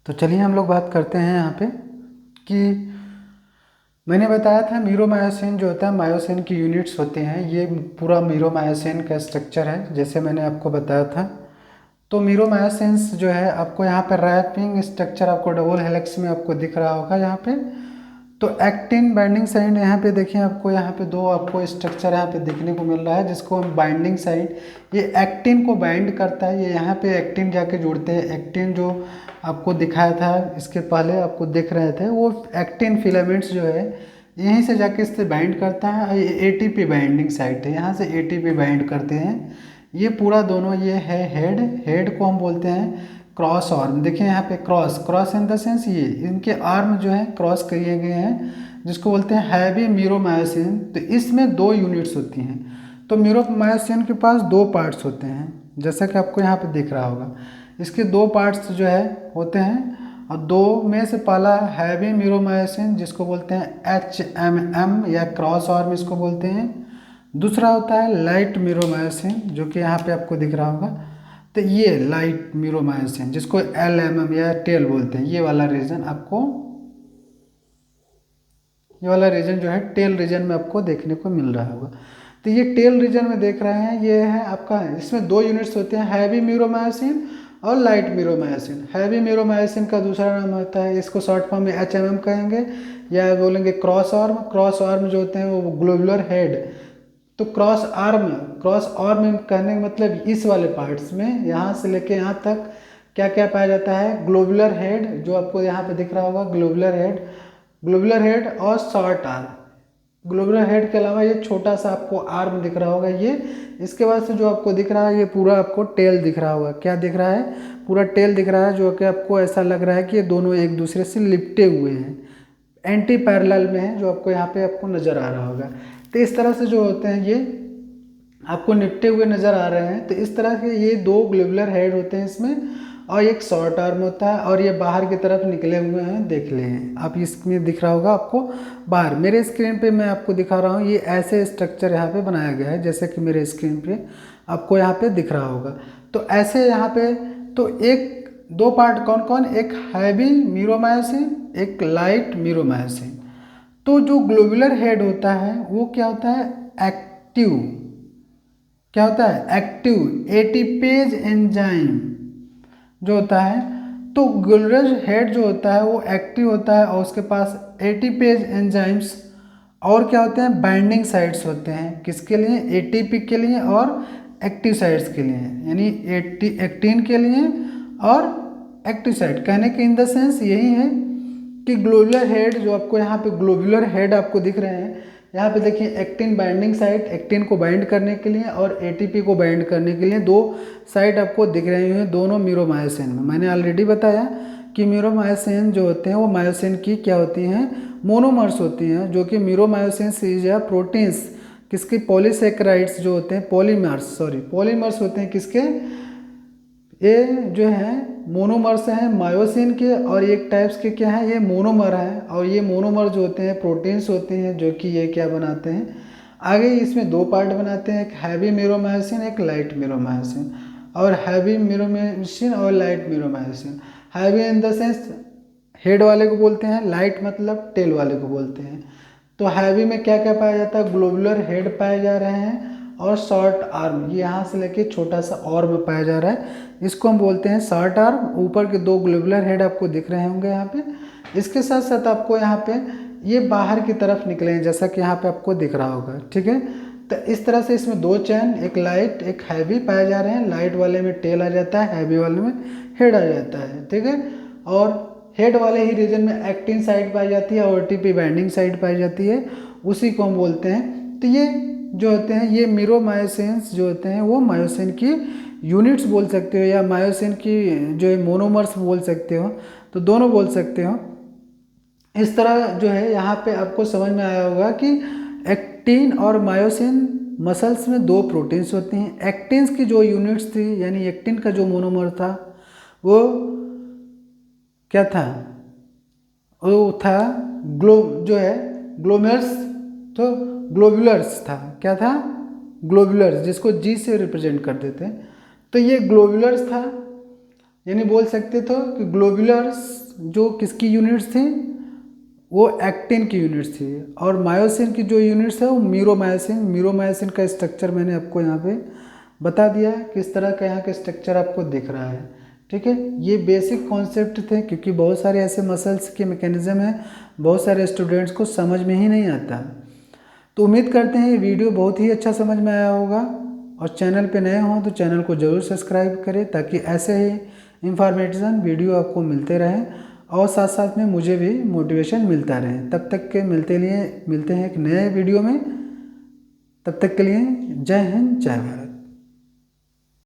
तो चलिए हम लोग बात करते हैं यहाँ पे कि मैंने बताया था मीरोमायोसिन जो होता है मायोसिन की यूनिट्स होते हैं। ये पूरा मीरोमायोसिन का स्ट्रक्चर है जैसे मैंने आपको बताया था। तो मीरोमायोसिन्स जो है आपको यहाँ पे रैपिंग स्ट्रक्चर आपको डबल हेलिक्स में आपको दिख रहा होगा यहाँ पे। तो एक्टिन बाइंडिंग साइड यहाँ पे देखिए, आपको यहाँ पे दो आपको स्ट्रक्चर यहाँ पे देखने को मिल रहा है जिसको हम बाइंडिंग साइड, ये एक्टिन को बाइंड करता है। ये यहाँ पे एक्टिन जाके जुड़ते हैं। एक्टिन जो आपको दिखाया था इसके पहले आपको दिख रहे थे, वो एक्टिन फिलामेंट्स जो है यहीं से जाके इससे बाइंड करता है। और ये एटीपी बाइंडिंग साइट है, यहाँ से एटीपी बाइंड करते हैं। ये पूरा दोनों ये है हेड, हेड को हम बोलते हैं क्रॉस आर्म। देखिए यहाँ पे cross, cross in the sense ये इनके आर्म जो है क्रॉस किए गए हैं जिसको बोलते हैं हैवी मीरोमायोसिन। तो इसमें दो यूनिट्स होती हैं। तो मीरोमायोसिन के पास दो पार्ट्स होते हैं जैसा कि आपको यहाँ पे दिख रहा होगा। इसके दो पार्ट्स जो है होते हैं, और दो में से पहला हैवी मीरोमायोसिन जिसको बोलते हैं HMM या क्रॉस आर्म इसको बोलते हैं। दूसरा होता है लाइट मीरोमायोसिन जो कि यहाँ पे आपको दिख रहा होगा। तो ये लाइट मीरोमायोसिन जिसको LMM या टेल बोलते हैं, ये वाला रीजन आपको, ये वाला रीजन जो है टेल रीजन में आपको देखने को मिल रहा होगा। तो ये टेल रीजन में देख रहे हैं, ये है आपका, इसमें दो यूनिट्स होते हैं हैवी मीरोमायोसिन और लाइट मीरोमायोसिन। हैवी मीरोमायोसिन का दूसरा नाम होता है, इसको शॉर्ट फॉर्म में HMM कहेंगे या बोलेंगे क्रॉस आर्म। क्रॉस आर्म जो होते हैं वो ग्लोबुलर हेड। तो क्रॉस आर्म, क्रॉस आर्म कहने का मतलब इस वाले पार्ट्स में यहाँ से लेके यहाँ तक क्या क्या पाया जाता है, ग्लोबुलर हेड जो आपको यहाँ पे दिख रहा होगा, ग्लोबुलर हेड, ग्लोबुलर हेड और शॉर्ट आर्म। ग्लोबुलर हेड के अलावा ये छोटा सा आपको आर्म दिख रहा होगा ये। इसके बाद से जो आपको दिख रहा है ये पूरा आपको टेल दिख रहा होगा। क्या दिख रहा है, पूरा टेल दिख रहा है जो कि आपको ऐसा लग रहा है कि ये दोनों एक दूसरे से लिपटे हुए हैं, एंटी पैरेलल में है, जो आपको यहाँ पे आपको नज़र आ रहा होगा। तो इस तरह से जो होते हैं ये आपको निपटे हुए नज़र आ रहे हैं। तो इस तरह के ये दो ग्लोबुलर हेड होते हैं इसमें, और एक शॉर्ट आर्म होता है, और ये बाहर की तरफ निकले हुए हैं, देख लें आप, इसमें दिख रहा होगा आपको बाहर। मेरे स्क्रीन पे मैं आपको दिखा रहा हूँ, ये ऐसे स्ट्रक्चर यहाँ पे बनाया गया है जैसे कि मेरे स्क्रीन पे आपको यहाँ पे दिख रहा होगा। तो ऐसे यहाँ पे तो एक दो पार्ट कौन कौन, एक हैवी मीरोमायोसिन, एक लाइट मीरोमायोसिन। तो जो ग्लोबुलर हेड होता है वो क्या होता है, एक्टिव, क्या होता है एक्टिव एटीपेज एंजाइम जो होता है। तो ग्लोबुलर हेड जो होता है वो एक्टिव होता है और उसके पास एटीपेज एंजाइम्स और क्या होते हैं, बाइंडिंग साइट्स होते हैं। किसके लिए, एटीपी के लिए और एक्टिव साइट्स के लिए, यानी एक्टिन के लिए और एक्टिव साइट। कहने के इन द सेंस यही है कि ग्लोबुलर हेड जो आपको यहाँ पे ग्लोबुलर हेड आपको दिख रहे हैं, यहाँ पे देखिए एक्टिन बाइंडिंग साइट, एक्टिन को बाइंड करने के लिए और एटीपी को बाइंड करने के लिए दो साइट आपको दिख रही हैं दोनों मीरोमायोसिन में। मैंने ऑलरेडी बताया कि मीरोमायोसिन जो होते हैं वो मायोसिन की क्या होती हैं, मोनोमर्स होती हैं, जो कि मीरोमायोसिन सीज या प्रोटीन्स किसके, पॉलीसेकेराइड्स जो होते हैं, पॉलीमर्स होते हैं किसके, ये जो है मोनोमर्स हैं मायोसिन के, और एक टाइप्स के क्या है, ये मोनोमर हैं। और ये मोनोमर जो होते हैं प्रोटीन्स होते हैं जो कि ये क्या बनाते हैं, आगे इसमें दो पार्ट बनाते हैं, एक हैवी मीरोमायोसिन एक लाइट मीरोमायोसिन। और हैवी मीरोमायोसिन और light meromyosin, heavy in the sense head वाले को बोलते हैं, लाइट मतलब टेल वाले को बोलते हैं। तो हैवी में क्या क्या पाया जाता है, ग्लोबुलर हेड पाए जा रहे हैं और शॉर्ट आर्म, ये यहाँ से लेके छोटा सा आर्म पाया जा रहा है, इसको हम बोलते हैं शॉर्ट आर्म। ऊपर के दो ग्लोबुलर हेड आपको दिख रहे होंगे यहाँ पे। इसके साथ साथ आपको यहाँ पे ये बाहर की तरफ निकले हैं जैसा कि यहाँ पे आपको दिख रहा होगा, ठीक है। तो इस तरह से इसमें दो चैन, एक लाइट एक हैवी पाए जा रहे हैं। लाइट वाले में टेल आ जाता है, हैवी वाले में हेड आ जाता है, ठीक है। और हेड वाले ही रीजन में एक्टिन साइड पाई जाती है और एटीपी बाइंडिंग साइड पाई जाती है, उसी को हम बोलते हैं। तो ये जो होते हैं ये मीरोमायोसिन्स जो होते हैं वो मायोसिन की यूनिट्स बोल सकते हो या मायोसिन की जो मोनोमर्स बोल सकते हो, तो दोनों बोल सकते हो। इस तरह जो है यहाँ पे आपको समझ में आया होगा कि एक्टिन और मायोसिन मसल्स में दो प्रोटीन्स होती हैं। एक्टिन्स की जो यूनिट्स थी, यानी एक्टिन का जो मोनोमर था वो क्या था, वो था जो है ग्लोमेर्स, तो ग्लोबुलर्स था, क्या था, ग्लोबुलर्स, जिसको जी से रिप्रेजेंट कर देते हैं। तो ये ग्लोबुलर्स था, यानी बोल सकते थे कि ग्लोबुलर्स जो किसकी यूनिट्स थी, वो एक्टिन की यूनिट्स थी, और मायोसिन की जो यूनिट्स है वो मीरोमायोसिन। मीरोमायोसिन का स्ट्रक्चर मैंने आपको यहाँ पे बता दिया है, किस तरह का यहाँ का स्ट्रक्चर आपको दिख रहा है। ठीक है, ये बेसिक कॉन्सेप्ट थे, क्योंकि बहुत सारे ऐसे मसल्स के मैकेनिज्म हैं बहुत सारे स्टूडेंट्स को समझ में ही नहीं आता। तो उम्मीद करते हैं ये वीडियो बहुत ही अच्छा समझ में आया होगा, और चैनल पे नए हों तो चैनल को ज़रूर सब्सक्राइब करें, ताकि ऐसे ही इंफॉर्मेशन वीडियो आपको मिलते रहें, और साथ साथ में मुझे भी मोटिवेशन मिलता रहे। तब तक के मिलते हैं एक नए वीडियो में। तब तक के लिए जय हिंद, जय भारत।